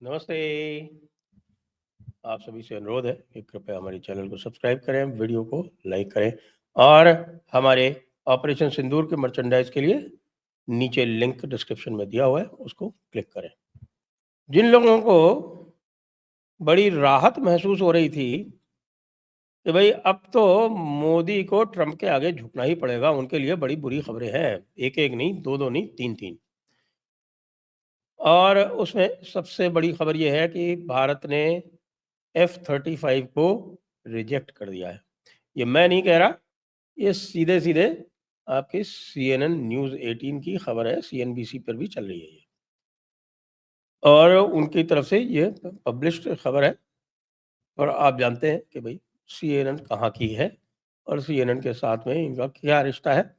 नमस्ते। आप सभी से अनुरोध है कि कृपया हमारे चैनल को सब्सक्राइब करें, वीडियो को लाइक करें और हमारे ऑपरेशन सिंदूर के मर्चेंडाइज के लिए नीचे लिंक डिस्क्रिप्शन में दिया हुआ है, उसको क्लिक करें। जिन लोगों को बड़ी राहत महसूस हो रही थी कि भाई अब तो मोदी को ट्रंप के आगे झुकना ही पड़ेगा, उनके लिए बड़ी बुरी खबरें हैं। एक-एक नहीं, दो-दो नहीं, तीन-तीन। और उसमें सबसे बड़ी खबर ये है कि भारत ने F-35 को रिजेक्ट कर दिया है। ये मैं नहीं कह रहा, ये सीधे-सीधे आपकी CNN न्यूज़ 18 की खबर है, CNBC पर भी चल रही है ये। और उनकी तरफ से ये पब्लिश्ड खबर है और आप जानते हैं कि भाई CNN कहाँ की है और CNN के साथ में इनका क्या रिश्ता है।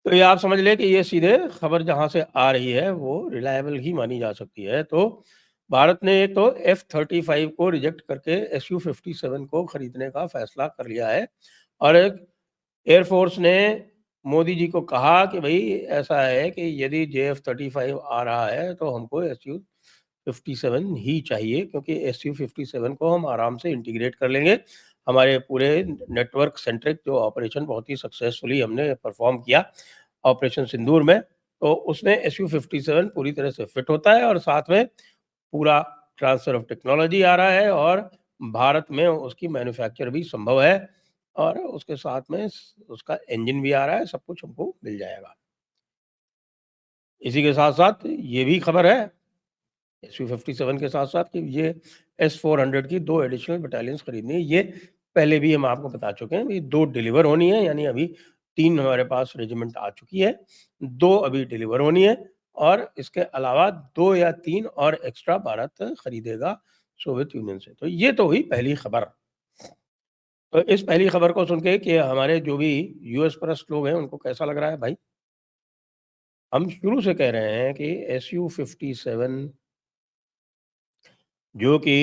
तो ये आप समझ लें कि ये सीधे खबर जहाँ से आ रही है वो रिलायबल ही मानी जा सकती है। तो भारत ने एक तो F-35 को रिजेक्ट करके Su-57 को खरीदने का फैसला कर लिया है और एयरफोर्स ने मोदी जी को कहा कि भाई ऐसा है कि यदि JF-35 आ रहा है तो हमको Su-57 ही चाहिए, क्योंकि Su-57 को हम आराम से इंटीग्रेट कर लेंगे। हमारे पूरे नेटवर्क सेंट्रिक जो ऑपरेशन बहुत ही सक्सेसफुली हमने परफॉर्म किया ऑपरेशन सिंदूर में, तो उसमें Su-57 पूरी तरह से फिट होता है और साथ में पूरा ट्रांसफर ऑफ टेक्नोलॉजी आ रहा है और भारत में उसकी मैन्युफैक्चर भी संभव है और उसके साथ में उसका इंजन भी आ रहा है, सब कुछ हमको मिल जाएगा। इसी के साथ-साथ ये भी खबर है Su-57 के साथ-साथ कि ये S-400 की 2 एडिशनल बटालियंस खरीदनी है। ये पहले भी हम आपको बता चुके हैं, ये 2 डिलीवर होनी है, यानी अभी 3 हमारे पास रेजिमेंट आ चुकी है, 2 अभी डिलीवर होनी है और इसके अलावा 2 या 3 और एक्स्ट्रा भारत खरीदेगा सोवियत यूनियन से। तो ये तो हुई पहली खबर। तो इस पहली खबर को सुन के कि हमारे जो भी यूएस परस्त लोग हैं, उनको कैसा लग रहा है भाई? हम शुरू से कह रहे हैं कि Su-57 जो कि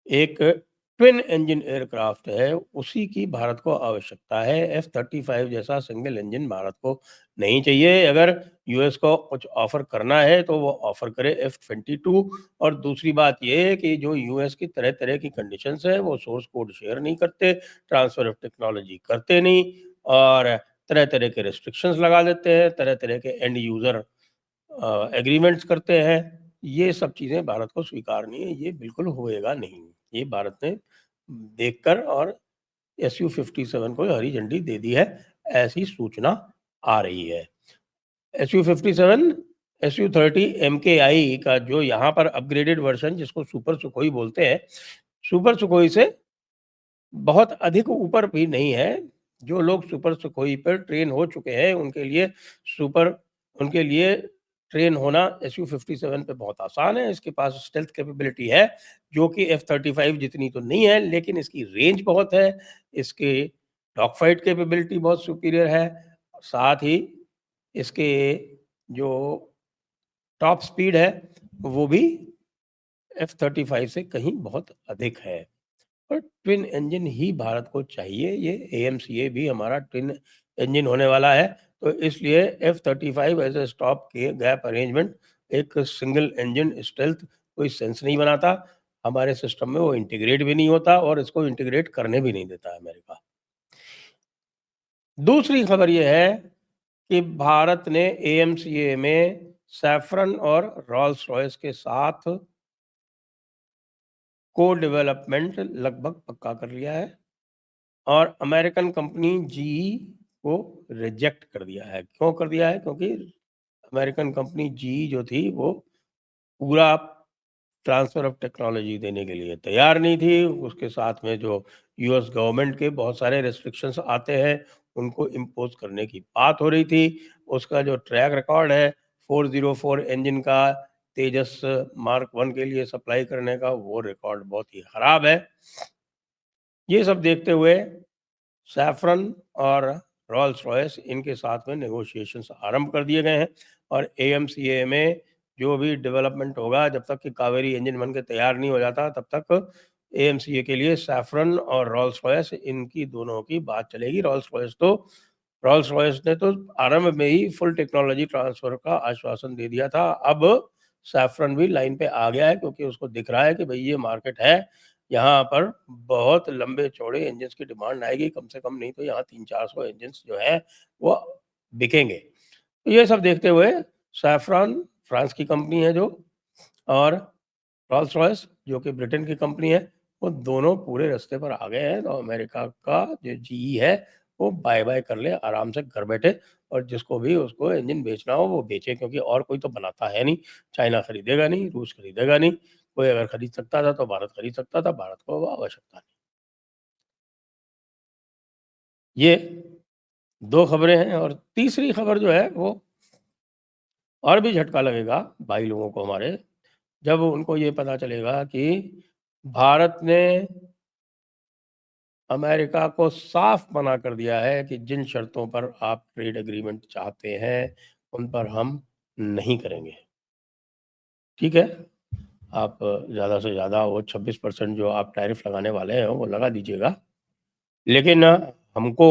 एक ट्विन इंजन एयरक्राफ्ट है, उसी की भारत को आवश्यकता है। F-35 जैसा सिंगल इंजन भारत को नहीं चाहिए। अगर यूएस को कुछ ऑफ़र करना है तो वो ऑफ़र करे F-22। और दूसरी बात ये है कि जो यूएस की तरह-तरह की कंडीशंस है, वो सोर्स कोड शेयर नहीं करते, ट्रांसफ़र ऑफ टेक्नोलॉजी करते नहीं और तरह-तरह के रिस्ट्रिक्शंस लगा देते हैं, तरह-तरह के एंड यूज़र एग्रीमेंट्स करते हैं। ये सब चीज़ें भारत को स्वीकारनी है, ये बिल्कुल होएगा नहीं। ये भारत ने देखकर और Su-57 को हरी झंडी दे दी है, ऐसी सूचना आ रही है। Su-57, Su-30 MKI का जो यहाँ पर अपग्रेडेड वर्ज़न जिसको सुपर सुखोई बोलते हैं, सुपर सुखोई से बहुत अधिक ऊपर भी नहीं है। जो लोग सुपर सुखोई पर ट्रेन हो चुके हैं, सुपर उनके लिए ट्रेन होना Su-57 पे बहुत आसान है। इसके पास स्टेल्थ कैपेबिलिटी है, जो कि F-35 जितनी तो नहीं है, लेकिन इसकी रेंज बहुत है, इसकी डॉग फाइट कैपेबिलिटी बहुत सुपीरियर है। साथ ही इसके जो टॉप स्पीड है, वो भी F-35 से कहीं बहुत अधिक है। और ट्विन इंजन ही भारत को चाहिए। ये AMCA भी हमारा ट्विन इंजन होने वाला है, तो इसलिए F-35 एज ए स्टॉप के गैप अरेंजमेंट एक सिंगल इंजन स्टेल्थ कोई सेंस नहीं बनाता। हमारे सिस्टम में वो इंटीग्रेट भी नहीं होता और इसको इंटीग्रेट करने भी नहीं देता अमेरिका। दूसरी खबर ये है कि भारत ने AMCA में सैफरन और रॉल्स रॉयस के साथ को डेवलपमेंट लगभग पक्का कर लिया है और अमेरिकन कंपनी जीई को रिजेक्ट कर दिया है। क्यों कर दिया है? क्योंकि अमेरिकन कंपनी जीई जो थी वो पूरा ट्रांसफ़र ऑफ टेक्नोलॉजी देने के लिए तैयार नहीं थी। उसके साथ में जो यूएस गवर्नमेंट के बहुत सारे रिस्ट्रिक्शंस आते हैं, उनको इम्पोज़ करने की बात हो रही थी। उसका जो ट्रैक रिकॉर्ड है 404 इंजन का तेजस मार्क 1 के लिए सप्लाई करने का, वो रिकॉर्ड बहुत ही खराब है। ये सब देखते हुए सैफरन और रॉल्स रॉयस इनके साथ में नेगोशिएशंस आरंभ कर दिए गए हैं और AMCA में जो भी डेवलपमेंट होगा, जब तक कि कावेरी इंजन बन के तैयार नहीं हो जाता, तब तक AMCA के लिए सैफरन और रॉल्स रॉयस इनकी दोनों की बात चलेगी। रॉल्स रॉयस ने तो आरंभ में ही फुल टेक्नोलॉजी ट्रांसफर का आश्वासन दे दिया था। अब सैफ़रन भी लाइन पे आ गया है क्योंकि उसको दिख रहा है कि भई ये मार्केट है, यहाँ पर बहुत लंबे-चौड़े इंजन्स की डिमांड आएगी, कम से कम नहीं तो यहाँ 300-400 इंजन्स जो हैं, वो बिकेंगे। तो ये सब देखते हुए सैफ़रॉन फ्रांस की कंपनी है जो और रोल्स-रॉयस जो कि ब्रिटेन की कंपनी है, वो दोनों पूरे रास्ते पर आ गए हैं। तो अमेरिका का जो जीई है, वो बाय-बाय कर ले आराम से घर बैठे और जिसको भी उसको इंजन बेचना हो वो बेचे क्योंकि और कोई तो बनाता है नहीं। चाइना खरीदेगा नहीं, रूस खरीदेगा नहीं, कोई अगर खरीद सकता था तो भारत खरीद सकता था, भारत को वो आवश्यकता नहीं। ये 2 खबरें हैं और तीसरी खबर जो है वो और भी झटका लगेगा भाई लोगों को हमारे, जब उनको ये पता चलेगा कि भारत ने अमेरिका को साफ मना कर दिया है कि जिन शर्तों पर आप ट्रेड एग्रीमेंट चाहते हैं, उन पर हम नहीं करेंगे। ठीक है? आप ज़्यादा से ज़्यादा वो 26% जो आप टैरिफ लगाने वाले हैं, वो लगा दीजिएगा। लेकिन हमको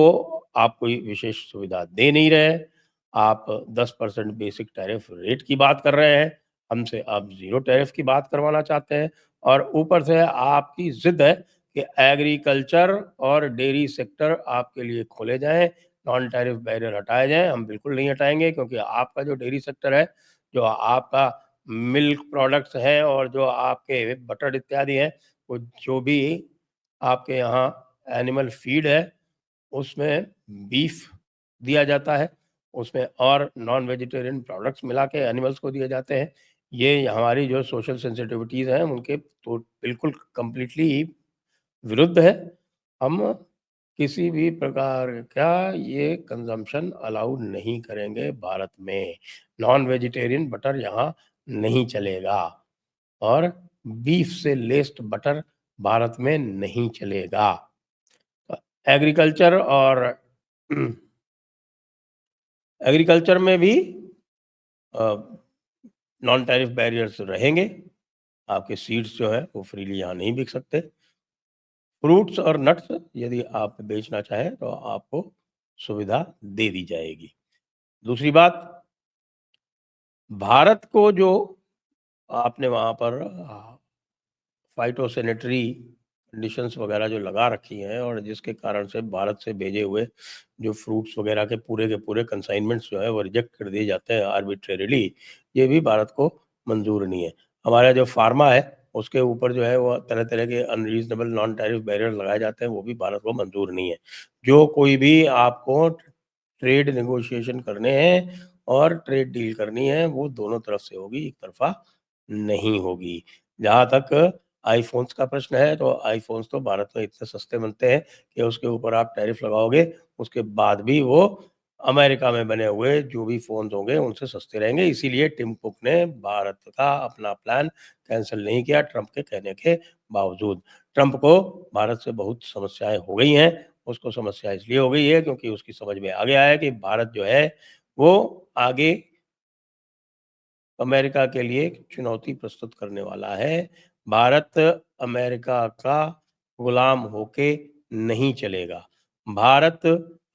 आप कोई विशेष सुविधा दे नहीं रहे। आप 10% बेसिक टैरिफ रेट की बात कर रहे हैं, हमसे आप ज़ीरो टैरिफ की बात करवाना चाहते हैं और ऊपर से आपकी ज़िद है कि एग्रीकल्चर और डेयरी सेक्टर आपके लिए खोले जाएँ, नॉन टैरिफ बैरियर हटाए जाएँ। हम बिल्कुल नहीं हटाएँगे क्योंकि आपका जो डेयरी सेक्टर है, जो आपका मिल्क प्रोडक्ट्स हैं और जो आपके बटर इत्यादि हैं, वो जो भी आपके यहाँ एनिमल फीड है, उसमें बीफ दिया जाता है, उसमें और नॉन वेजिटेरियन प्रोडक्ट्स मिला के एनिमल्स को दिए जाते हैं। ये हमारी जो सोशल सेंसिटिविटीज़ हैं, उनके तो बिल्कुल कंप्लीटली विरुद्ध है। हम किसी भी प्रकार का ये कंज़म्पशन अलाउ नहीं करेंगे भारत में। नॉन वेजिटेरियन बटर यहाँ नहीं चलेगा और बीफ से लेस्ड बटर भारत में नहीं चलेगा। एग्रीकल्चर और एग्रीकल्चर में भी अ, नॉन टैरिफ बैरियर्स रहेंगे। आपके सीड्स जो हैं वो फ्रीली यहाँ नहीं बिक सकते। फ्रूट्स और नट्स यदि आप बेचना चाहें तो आपको सुविधा दे दी जाएगी। दूसरी बात, भारत को जो आपने वहाँ पर फाइटोसैनिटरी कंडीशंस वगैरह जो लगा रखी हैं और जिसके कारण से भारत से भेजे हुए जो फ्रूट्स वगैरह के पूरे कंसाइनमेंट्स जो है वो रिजेक्ट कर दिए जाते हैं आर्बिट्रेरीली, ये भी भारत को मंजूर नहीं है। हमारा जो फार्मा है उसके ऊपर जो है वो तरह तरह के अनरीजनेबल नॉन टैरिफ बैरियर लगाए जाते हैं, वो भी भारत को मंजूर नहीं है। जो कोई भी आपको ट्रेड नेगोशिएशन करने हैं और ट्रेड डील करनी है वो दोनों तरफ से होगी, एक तरफा नहीं होगी। जहाँ तक आईफ़ोन्स का प्रश्न है, तो आईफ़ोन्स तो भारत में इतने सस्ते बनते हैं कि उसके ऊपर आप टैरिफ लगाओगे, उसके बाद भी वो अमेरिका में बने हुए जो भी फ़ोन्स होंगे, उनसे सस्ते रहेंगे। इसीलिए टिम कुक ने भारत का अपना प्लान कैंसल नहीं किया, ट्रंप के कहने के बावजूद। ट्रंप को भारत से बहुत समस्याएँ हो गई हैं। उसको समस्या इसलिए हो गई है क्योंकि उसकी समझ में आ गया है कि भारत जो है, वो आगे अमेरिका के लिए एक चुनौती प्रस्तुत करने वाला है। भारत अमेरिका का गुलाम होके नहीं चलेगा। भारत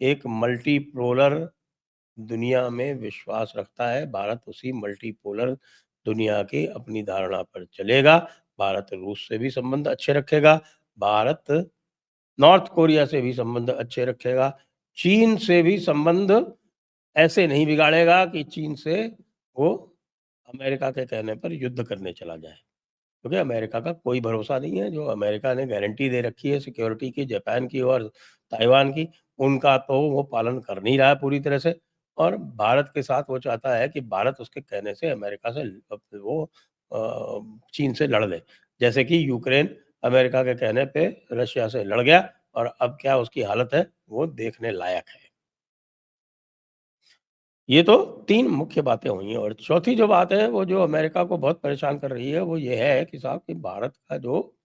एक मल्टीपोलर दुनिया में विश्वास रखता है। भारत उसी मल्टीपोलर दुनिया की अपनी धारणा पर चलेगा। भारत रूस से भी संबंध अच्छे रखेगा। भारत नॉर्थ कोरिया से भी संबंध अच्छे रखेगा। चीन से भी संबंध ऐसे नहीं बिगाड़ेगा कि चीन से वो अमेरिका के कहने पर युद्ध करने चला जाए। क्योंकि अमेरिका का कोई भरोसा नहीं है, जो अमेरिका ने गारंटी दे रखी है सिक्योरिटी की, जापान की और ताइवान की, उनका तो वो पालन कर नहीं रहा है पूरी तरह से और भारत के साथ वो चाहता है कि भारत उसके कहने से अमेरिका से वो चीन से लड़ ले। जैसे कि यूक्रेन अमेरिका के कहने पे रशिया से लड़ गया और अब क्या उसकी हालत है, वो देखने लायक है। ये तो 3 मुख्य बातें हुई और चौथी जो बात है, वो जो अमेरिका को बहुत परेशान कर रही है, वो ये है कि साहब कि भारत का जो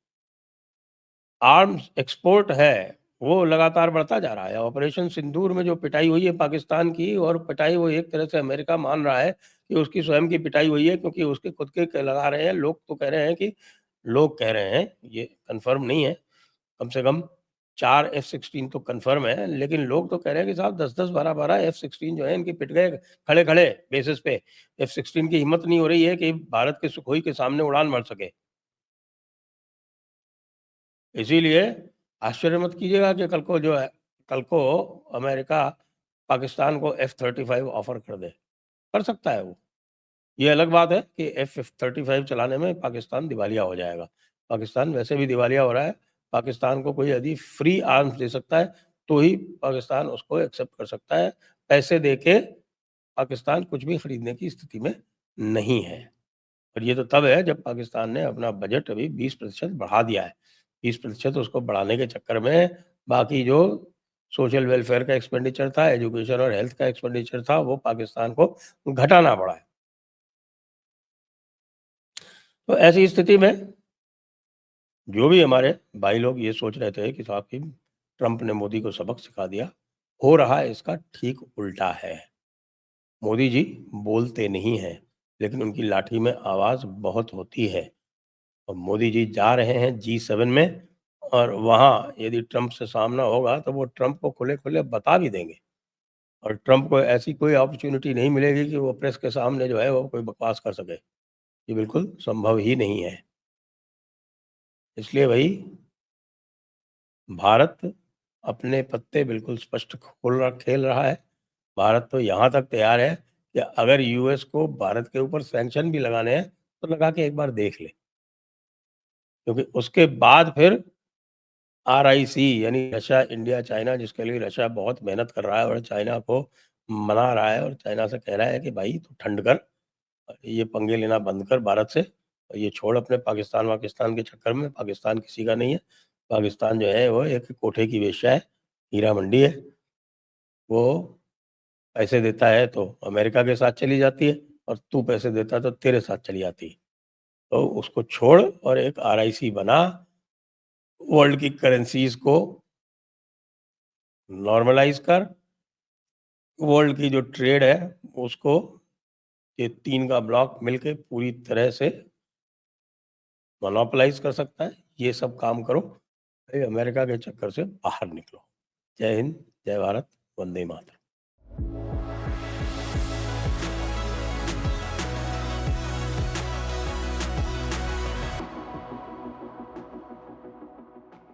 आर्म्स एक्सपोर्ट है, वो लगातार बढ़ता जा रहा है। ऑपरेशन सिंदूर में जो पिटाई हुई है पाकिस्तान की और पिटाई वो एक तरह से अमेरिका मान रहा है कि उसकी स्वयं की पिटाई हुई है क्योंकि उसके खुद के लगा रहे हैं। लोग तो कह रहे हैं कि लोग कह रहे हैं, ये कन्फर्म नहीं है, कम से कम 4 F-16 तो कन्फर्म है, लेकिन लोग तो कह रहे हैं कि साहब 10-10, 12-12 F-16 जो है इनके पिट गए खड़े-खड़े बेसिस पे। F-16 की हिम्मत नहीं हो रही है कि भारत के सुखोई के सामने उड़ान भर सके। इसीलिए आश्चर्य मत कीजिएगा कि कल को अमेरिका पाकिस्तान को F-35 ऑफ़र कर दे। कर सकता है वो। ये अलग बात है कि F-35 चलाने में पाकिस्तान दिवालिया हो जाएगा। पाकिस्तान वैसे भी दिवालिया हो रहा है। पाकिस्तान को कोई यदि फ्री आर्म्स दे सकता है, तो ही पाकिस्तान उसको एक्सेप्ट कर सकता है। पैसे देके पाकिस्तान कुछ भी खरीदने की स्थिति में नहीं है। और ये तो तब है जब पाकिस्तान ने अपना बजट अभी 20% बढ़ा दिया है। 20% उसको बढ़ाने के चक्कर में बाकी जो सोशल वेलफेयर का एक्सपेंडिचर था, एजुकेशन और हेल्थ का एक्सपेंडिचर था, वो पाकिस्तान को घटाना पड़ा है। तो ऐसी स्थिति में जो भी हमारे भाई लोग ये सोच रहे थे कि साहब कि ट्रंप ने मोदी को सबक सिखा दिया, हो रहा है इसका ठीक उल्टा है। मोदी जी बोलते नहीं हैं, लेकिन उनकी लाठी में आवाज़ बहुत होती है। और मोदी जी जा रहे हैं G7 में और वहाँ यदि ट्रंप से सामना होगा तो वो ट्रंप को खुले-खुले बता भी देंगे। और ट्रंप को ऐसी कोई अपॉर्च्युनिटी नहीं मिलेगी कि वो प्रेस के सामने जो है वो कोई बकवास कर सके। ये बिल्कुल संभव ही नहीं है। इसलिए भई भारत अपने पत्ते बिल्कुल स्पष्ट खेल रहा है। भारत तो यहाँ तक तैयार है कि अगर यूएस को भारत के ऊपर सैंक्शन भी लगाने हैं, तो लगा के एक बार देख ले। क्योंकि उसके बाद फिर आरआईसी यानी रशिया, इंडिया, चाइना जिसके लिए रशिया बहुत मेहनत कर रहा है और चाइना को मना रहा है और चाइना से कह रहा है कि भाई तू ठंड कर, ये पंगे लेना बंद कर भारत से और ये छोड़ अपने पाकिस्तान-वाकिस्तान के चक्कर में, पाकिस्तान किसी का नहीं है। पाकिस्तान जो है वो एक कोठे की वेश्या है, हीरा मंडी है। वो पैसे देता है तो अमेरिका के साथ चली जाती है और तू पैसे देता है तो तेरे साथ चली आती है। तो उसको छोड़ और एक आरआईसी बना, वर्ल्ड की करेंसीज़ को नॉर्मलाइज़ कर, वर्ल्ड की जो ट्रेड है उसको ये 3 का ब्लॉक मिलके पूरी तरह से मोनोपोलाइज़ कर सकता है। ये सब काम करो, ये अमेरिका के चक्कर से बाहर निकलो। जय हिंद, जय भारत, वंदे मातरम।